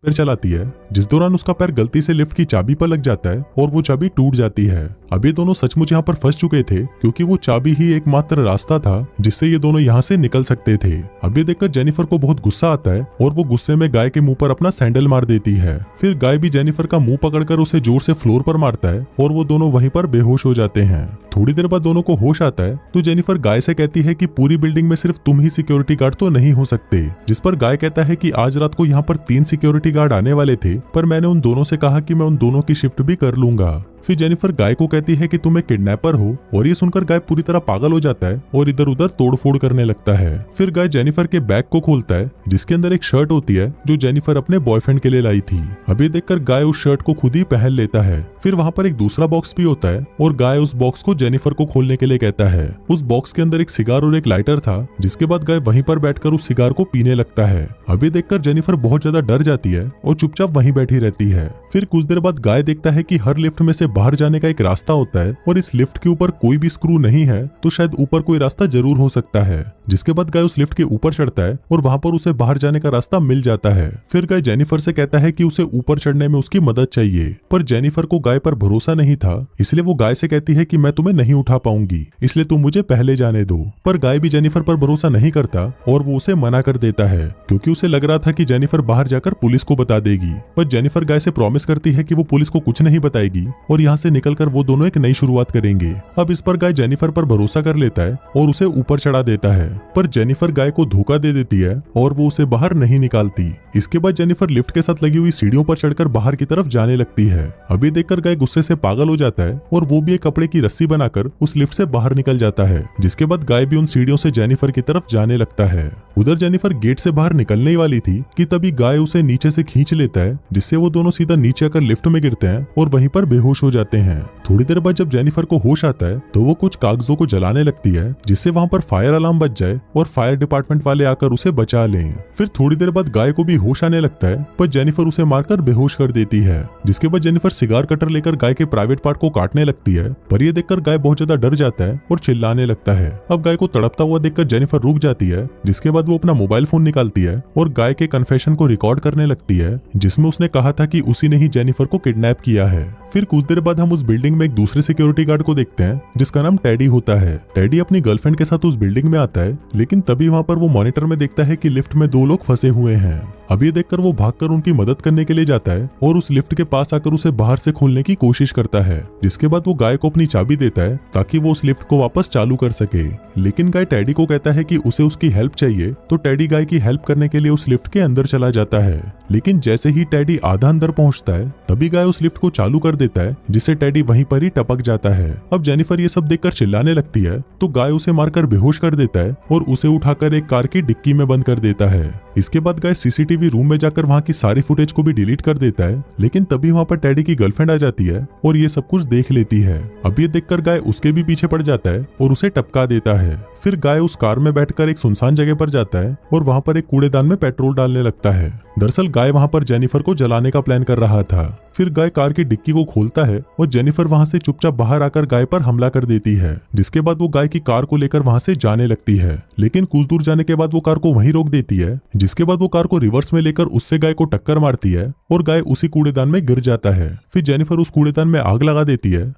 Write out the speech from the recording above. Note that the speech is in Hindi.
पैर चलाती है, जिस दौरान उसका पैर गलती से लिफ्ट की चाबी पर लग जाता है और वो चाबी टूट जाती है। अब ये दोनों सचमुच यहाँ पर फंस चुके थे, क्योंकि वो चाबी ही एकमात्र रास्ता था जिससे ये दोनों यहाँ से निकल सकते थे। अब ये देखकर जेनिफर को बहुत गुस्सा आता है और वो गुस्से में गाय के मुंह पर अपना सैंडल मार देती है। फिर गाय भी जेनिफर का मुंह पकड़कर उसे जोर से फ्लोर पर मारता है और वो दोनों वहीं पर बेहोश हो जाते हैं। थोड़ी देर बाद दोनों को होश आता है तो जेनिफर गाय से कहती है कि पूरी बिल्डिंग में सिर्फ तुम ही सिक्योरिटी गार्ड तो नहीं हो सकते, जिस पर गाय कहता है कि आज रात को यहाँ पर 3 सिक्योरिटी गार्ड आने वाले थे, पर मैंने उन दोनों से कहा कि मैं उन दोनों की शिफ्ट भी कर लूंगा। फिर जेनिफर गाय को कहती है कि तुम एक किडनैपर हो, और ये सुनकर गाय पूरी तरह पागल हो जाता है और इधर उधर तोड़फोड़ करने लगता है। फिर गाय जेनिफर के बैग को खोलता है, जिसके अंदर एक शर्ट होती है जो जेनिफर अपने बॉयफ्रेंड के लिए लाई थी। अभी देखकर गाय उस शर्ट को खुद ही पहन लेता है। फिर वहाँ पर एक दूसरा बॉक्स भी होता है और गाय उस बॉक्स को जेनिफर को खोलने के लिए कहता है। उस बॉक्स के अंदर एक सिगार और एक लाइटर था, जिसके बाद गाय वहीं पर बैठकर उस सिगार को पीने लगता है। अभी देखकर जेनिफर बहुत ज्यादा डर जाती है और चुपचाप वहीं बैठी रहती है। फिर कुछ देर बाद गाय देखता है कि हर लिफ्ट में से बाहर जाने का एक रास्ता होता है और इस लिफ्ट के ऊपर कोई भी स्क्रू नहीं है, तो शायद ऊपर कोई रास्ता जरूर हो सकता है। जिसके बाद गाय उस लिफ्ट के ऊपर चढ़ता है और वहां पर उसे बाहर जाने का रास्ता मिल जाता है। फिर गाय जेनिफर से कहता है कि उसे ऊपर चढ़ने में उसकी मदद चाहिए, पर जेनिफर को गाय पर भरोसा नहीं था, इसलिए वो गाय से कहती है कि मैं तुम्हें नहीं उठा पाऊंगी, इसलिए तुम मुझे पहले जाने दो। पर गाय भी जेनिफर पर भरोसा नहीं करता और वो उसे मना कर देता है, क्योंकि उसे लग रहा था कि जेनिफर बाहर जाकर पुलिस को बता देगी। पर जेनिफर गाय से प्रॉमिस करती है कि वो पुलिस को कुछ नहीं बताएगी और यहाँ से निकलकर वो दोनों एक नई शुरुआत करेंगे। अब इस पर गाय जेनिफर पर भरोसा कर लेता है और उसे ऊपर चढ़ा देता है, पर जेनिफर गाय को धोखा दे देती है और वो उसे बाहर नहीं निकालती। इसके बाद जेनिफर लिफ्ट के साथ लगी हुई सीढ़ियों पर चढ़कर बाहर की तरफ जाने लगती है। अभी देखकर गाय गुस्से से पागल हो जाता है और वो भी एक कपड़े की रस्सी बनाकर उस लिफ्ट से बाहर निकल जाता है, जिसके बाद गाय भी उन सीढ़ियों से जेनिफर की तरफ जाने लगता है। उधर जेनिफर गेट से बाहर निकलने ही वाली थी कि तभी गाय उसे नीचे से खींच लेता है, जिससे वो दोनों सीधा नीचे आकर लिफ्ट में गिरते हैं और वहीं पर बेहोश हो जाते हैं। थोड़ी देर बाद जब जेनिफर को होश आता है तो वो कुछ कागजों को जलाने लगती है, जिससे वहां पर फायर अलार्म बज जाए और फायर डिपार्टमेंट वाले आकर उसे बचा लें। फिर थोड़ी देर बाद गाय को भी होश आने लगता है, पर जेनिफर उसे मारकर बेहोश कर देती है। जिसके बाद जेनिफर सिगार कटर लेकर गाय के प्राइवेट पार्ट को काटने लगती है, पर ये देखकर गाय बहुत ज्यादा डर जाता है और चिल्लाने लगता है। अब गाय को तड़पता हुआ देखकर जेनिफर रुक जाती है, जिसके बाद वो अपना मोबाइल फोन निकालती है और गाय के कन्फेशन को रिकॉर्ड करने लगती है, जिसमें उसने कहा था कि उसी ने ही जेनिफर को किडनैप किया है। फिर कुछ देर बाद हम उस बिल्डिंग में एक दूसरे सिक्योरिटी गार्ड को देखते हैं, जिसका नाम टेडी होता है। टेडी अपनी गर्लफ्रेंड के साथ उस बिल्डिंग में आता है, लेकिन तभी वहां पर वो मॉनिटर में देखता है कि लिफ्ट में 2 लोग फंसे हुए हैं। अब ये देखकर वो भागकर उनकी मदद करने के लिए जाता है और उस लिफ्ट के पास आकर उसे बाहर से खोलने की कोशिश करता है। जिसके बाद वो गाय को अपनी चाबी देता है ताकि वो उस लिफ्ट को वापस चालू कर सके, लेकिन गाय टेडी को कहता है कि उसे उसकी हेल्प चाहिए, तो टेडी गाय की हेल्प करने के लिए उस लिफ्ट के अंदर चला जाता है। लेकिन जैसे ही टेडी आधा अंदर पहुंचता है, तभी गाय उस लिफ्ट को चालू कर देता है, जिससे टेडी वहीं पर ही टपक जाता है। अब जेनिफर ये सब देखकर चिल्लाने लगती है, तो गाय उसे मारकर बेहोश कर देता है और उसे उठाकर एक कार की डिक्की में बंद कर देता है। इसके बाद गाय सीसीटीवी रूम में जाकर वहां की सारी फुटेज को भी डिलीट कर देता है, लेकिन तभी वहां पर टेडी की गर्लफ्रेंड आ जाती है और ये सब कुछ देख लेती है। अब ये देखकर गाय उसके भी पीछे पड़ जाता है और उसे टपका देता है। फिर गाय उस कार में बैठकर एक सुनसान जगह पर जाता है और वहां पर एक कूड़ेदान में पेट्रोल डालने लगता है। दरअसल गाय वहां पर जेनिफर को जलाने का प्लान कर रहा था। फिर गाय कार की डिक्की को खोलता है और जेनिफर वहां से चुपचाप बाहर आकर गाय पर हमला कर देती है, जिसके बाद वो गाय की कार को लेकर वहां से जाने लगती है। लेकिन कुछ दूर जाने के बाद वो कार को वहीं रोक देती है, जिसके बाद वो कार को रिवर्स में लेकर उससे गाय को टक्कर मारती है और गाय उसी कूड़ेदान में गिर जाता है। फिर जेनिफर उस कूड़ेदान में आग लगा देती है,